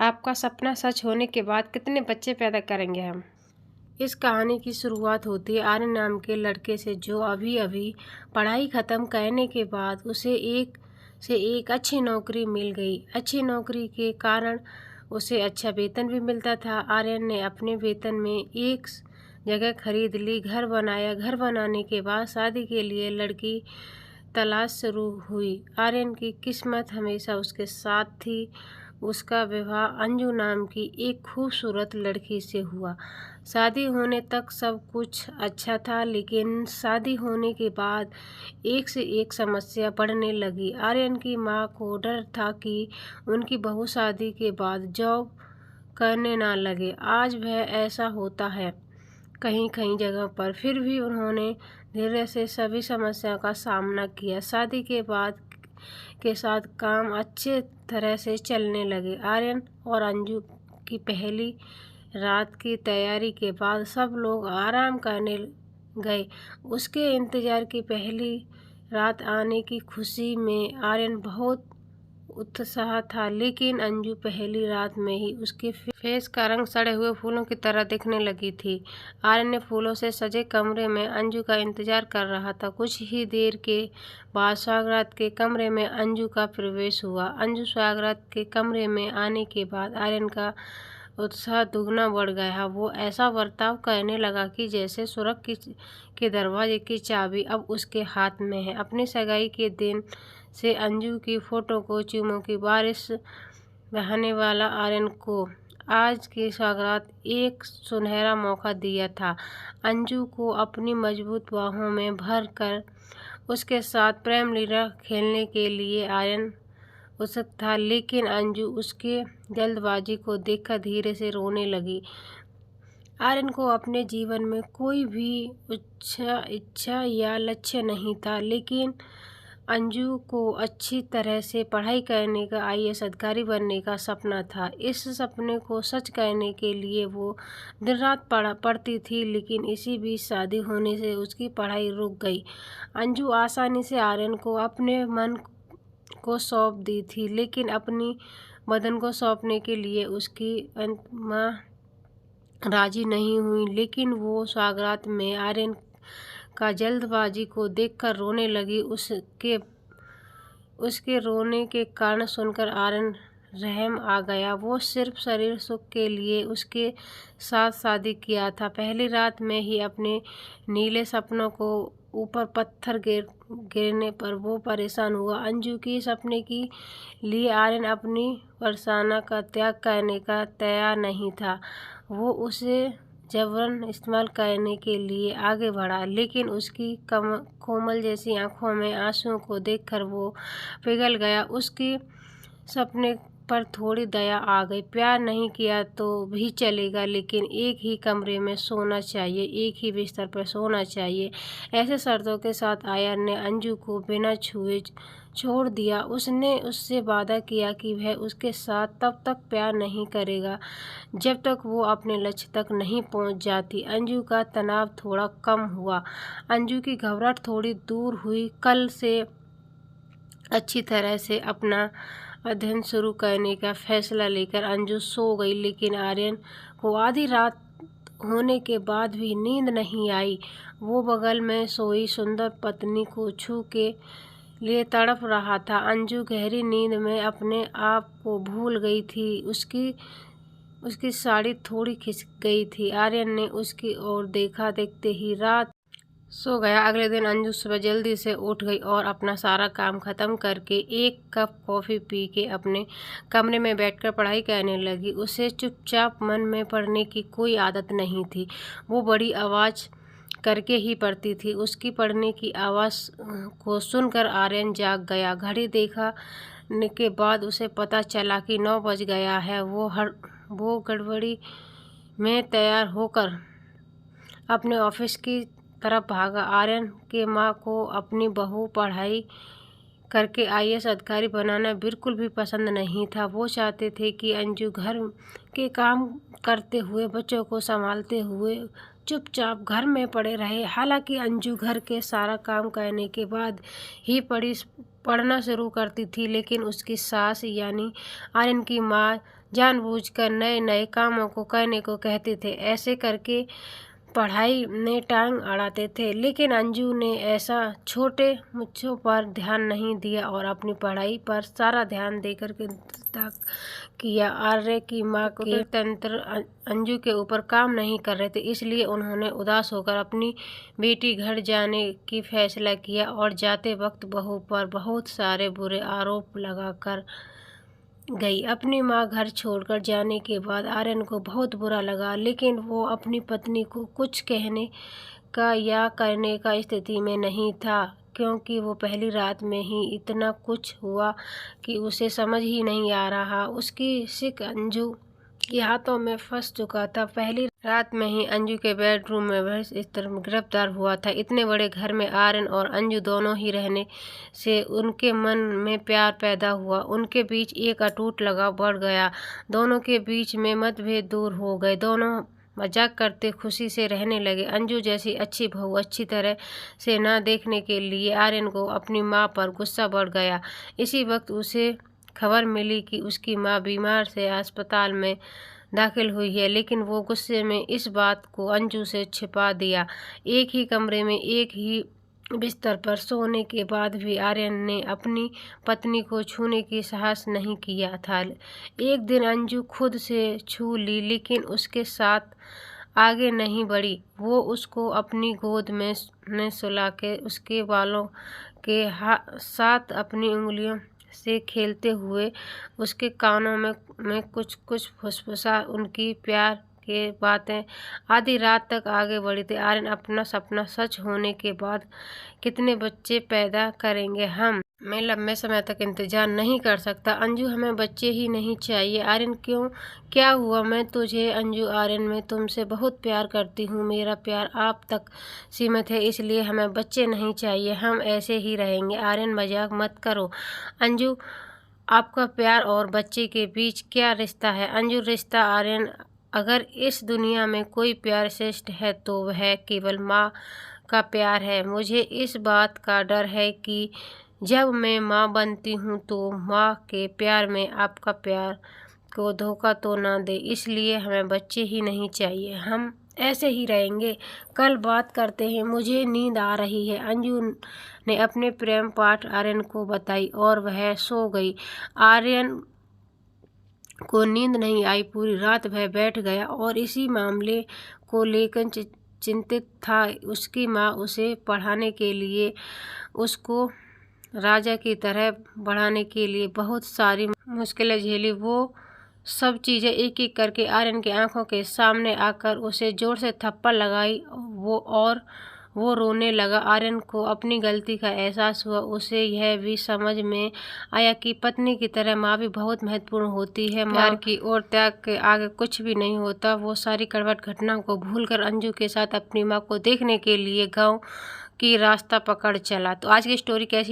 आपका सपना सच होने के बाद कितने बच्चे पैदा करेंगे हम। इस कहानी की शुरुआत होती है आर्यन नाम के लड़के से, जो अभी अभी पढ़ाई ख़त्म करने के बाद उसे एक अच्छी नौकरी मिल गई। अच्छी नौकरी के कारण उसे अच्छा वेतन भी मिलता था। आर्यन ने अपने वेतन में एक जगह खरीद ली, घर बनाया। घर बनाने के बाद शादी के लिए लड़की तलाश शुरू हुई। आर्यन की किस्मत हमेशा उसके साथ थी। उसका विवाह अंजू नाम की एक खूबसूरत लड़की से हुआ। शादी होने तक सब कुछ अच्छा था, लेकिन शादी होने के बाद एक से एक समस्या बढ़ने लगी। आर्यन की माँ को डर था कि उनकी बहू शादी के बाद जॉब करने ना लगे। आज वह ऐसा होता है कहीं कहीं जगह पर, फिर भी उन्होंने धैर्य से सभी समस्याओं का सामना किया। शादी के बाद के साथ काम अच्छे तरह से चलने लगे। आर्यन और अंजू की पहली रात की तैयारी के बाद सब लोग आराम करने गए। उसके इंतजार की पहली रात आने की खुशी में आर्यन बहुत उत्साह था, लेकिन अंजू पहली रात में ही उसके फेस का रंग सड़े हुए फूलों की तरह दिखने लगी थी। आर्यन ने फूलों से सजे कमरे में अंजू का इंतजार कर रहा था। कुछ ही देर के बाद स्वागत के कमरे में अंजू का प्रवेश हुआ। अंजू स्वागत के कमरे में आने के बाद आर्यन का उत्साह दुगना बढ़ गया। वो ऐसा बर्ताव करने लगा कि जैसे स्वर्ग के दरवाजे की चाबी अब उसके हाथ में है। अपनी सगाई के दिन से अंजू की फोटो को चूमों की बारिश बहाने वाला आर्यन को आज की सौगात एक सुनहरा मौका दिया था। अंजू को अपनी मजबूत बाहों में भर कर उसके साथ प्रेम लीला खेलने के लिए आर्यन उत्सुक था, लेकिन अंजू उसके जल्दबाजी को देखकर धीरे से रोने लगी। आर्यन को अपने जीवन में कोई भी इच्छा या लक्ष्य नहीं था, लेकिन अंजू को अच्छी तरह से पढ़ाई करने का, आईएएस अधिकारी बनने का सपना था। इस सपने को सच करने के लिए वो दिन रात पढ़ती थी, लेकिन इसी बीच शादी होने से उसकी पढ़ाई रुक गई। अंजू आसानी से आर्यन को अपने मन को सौंप दी थी, लेकिन अपनी बदन को सौंपने के लिए उसकी माँ राजी नहीं हुई। लेकिन वो स्वागत में आर्यन का जल्दबाजी को देखकर रोने लगी। उसके रोने के कारण सुनकर आर्यन रहम आ गया। वो सिर्फ शरीर सुख के लिए उसके साथ शादी किया था। पहली रात में ही अपने नीले सपनों को ऊपर पत्थर गिरने पर वो परेशान हुआ। अंजू के सपने के लिए आर्यन अपनी फरसाना का त्याग करने का तैयार नहीं था। वो उसे जबरन इस्तेमाल करने के लिए आगे बढ़ा, लेकिन उसकी कोमल जैसी आंखों में आंसुओं को देखकर वो पिघल गया। उसके सपने पर थोड़ी दया आ गई। प्यार नहीं किया तो भी चलेगा, लेकिन एक ही कमरे में सोना चाहिए, एक ही बिस्तर पर सोना चाहिए। ऐसे शर्तों के साथ आर्यन ने अंजू को बिना छुए छोड़ दिया। उसने उससे वादा किया कि वह उसके साथ तब तक प्यार नहीं करेगा जब तक वो अपने लक्ष्य तक नहीं पहुंच जाती। अंजू का तनाव थोड़ा कम हुआ। अंजू की घबराहट थोड़ी दूर हुई। कल से अच्छी तरह से अपना अध्ययन शुरू करने का फैसला लेकर अंजू सो गई, लेकिन आर्यन को आधी रात होने के बाद भी नींद नहीं आई। वो बगल में सोई सुंदर पत्नी को छू के लिए तड़प रहा था। अंजू गहरी नींद में अपने आप को भूल गई थी। उसकी साड़ी थोड़ी खिसक गई थी। आर्यन ने उसकी ओर देखा, देखते ही रात सो गया। अगले दिन अंजू सुबह जल्दी से उठ गई और अपना सारा काम खत्म करके एक कप कॉफ़ी पी के अपने कमरे में बैठकर पढ़ाई करने लगी। उसे चुपचाप मन में पढ़ने की कोई आदत नहीं थी। वो बड़ी आवाज़ करके ही पढ़ती थी। उसकी पढ़ने की आवाज़ को सुनकर आर्यन जाग गया। घड़ी देखने के बाद उसे पता चला कि 9 बज गया है। वो गड़बड़ी में तैयार होकर अपने ऑफिस की तरफ भागा। आर्यन के माँ को अपनी बहू पढ़ाई करके आईएएस अधिकारी बनाना बिल्कुल भी पसंद नहीं था। वो चाहते थे कि अंजू घर के काम करते हुए, बच्चों को संभालते हुए चुपचाप घर में पड़े रहे। हालांकि अंजू घर के सारा काम करने के बाद ही पढ़ना शुरू करती थी, लेकिन उसकी सास यानी आर्यन की माँ जानबूझकर नए नए कामों को करने को कहते थे। ऐसे करके पढ़ाई में टांग अड़ाते थे, लेकिन अंजू ने ऐसा छोटे मुच्छों पर ध्यान नहीं दिया और अपनी पढ़ाई पर सारा ध्यान देकर के तक किया। आर्य की माँ के तंत्र अंजू के ऊपर काम नहीं कर रहे थे, इसलिए उन्होंने उदास होकर अपनी बेटी घर जाने की फैसला किया और जाते वक्त बहू पर बहुत सारे बुरे आरोप लगाकर गई। अपनी माँ घर छोड़कर जाने के बाद आर्यन को बहुत बुरा लगा, लेकिन वो अपनी पत्नी को कुछ कहने का या करने का स्थिति में नहीं था, क्योंकि वो पहली रात में ही इतना कुछ हुआ कि उसे समझ ही नहीं आ रहा। उसकी शिक अंजू के हाथों में फंस चुका था। पहली रात में ही अंजू के बेडरूम में वह इस तरह गिरफ्तार हुआ था। इतने बड़े घर में आर्यन और अंजू दोनों ही रहने से उनके मन में प्यार पैदा हुआ। उनके बीच एक अटूट लगाव बढ़ गया। दोनों के बीच में मतभेद दूर हो गए। दोनों मजाक करते खुशी से रहने लगे। अंजू जैसी अच्छी बहू अच्छी तरह से न देखने के लिए आर्यन को अपनी माँ पर गुस्सा बढ़ गया। इसी वक्त उसे खबर मिली कि उसकी माँ बीमार से अस्पताल में दाखिल हुई है, लेकिन वो गुस्से में इस बात को अंजू से छिपा दिया। एक ही कमरे में एक ही बिस्तर पर सोने के बाद भी आर्यन ने अपनी पत्नी को छूने की साहस नहीं किया था। एक दिन अंजू खुद से छू ली, लेकिन उसके साथ आगे नहीं बढ़ी। वो उसको अपनी गोद में सुला के उसके बालों के साथ अपनी उंगलियों से खेलते हुए उसके कानों में कुछ कुछ फुसफुसा उनकी प्यार के बातें आधी रात तक आगे बढ़ी थी। आर्यन अपना सपना सच होने के बाद कितने बच्चे पैदा करेंगे हम? मैं लंबे समय तक इंतजार नहीं कर सकता। अंजू हमें बच्चे ही नहीं चाहिए। आर्यन क्यों? क्या हुआ? मैं तुझे अंजू आर्यन मैं तुमसे बहुत प्यार करती हूँ। मेरा प्यार आप तक सीमित है, इसलिए हमें बच्चे नहीं चाहिए। हम ऐसे ही रहेंगे। आर्यन मजाक मत करो। अंजू आपका प्यार और बच्चे के बीच क्या रिश्ता है? अंजू रिश्ता आर्यन, अगर इस दुनिया में कोई प्यार श्रेष्ठ है तो वह केवल माँ का प्यार है। मुझे इस बात का डर है कि जब मैं माँ बनती हूँ तो माँ के प्यार में आपका प्यार को धोखा तो ना दे, इसलिए हमें बच्चे ही नहीं चाहिए। हम ऐसे ही रहेंगे। कल बात करते हैं, मुझे नींद आ रही है। अंजू ने अपने प्रेम पाठ आर्यन को बताई और वह सो गई। आर्यन को नींद नहीं आई। पूरी रात वह बैठ गया और इसी मामले को लेकर चिंतित था। उसकी माँ उसे पढ़ाने के लिए, उसको राजा की तरह बढ़ाने के लिए बहुत सारी मुश्किलें झेली। वो सब चीज़ें एक एक करके आर्यन की आंखों के सामने आकर उसे जोर से थप्पड़ लगाई। वो रोने लगा। आर्यन को अपनी गलती का एहसास हुआ। उसे यह भी समझ में आया कि पत्नी की तरह माँ भी बहुत महत्वपूर्ण होती है। प्यार की और त्याग के आगे कुछ भी नहीं होता। वो सारी कड़वट घटनाओं को भूलकर अंजू के साथ अपनी माँ को देखने के लिए गाँव की रास्ता पकड़ चला। तो आज की स्टोरी कैसी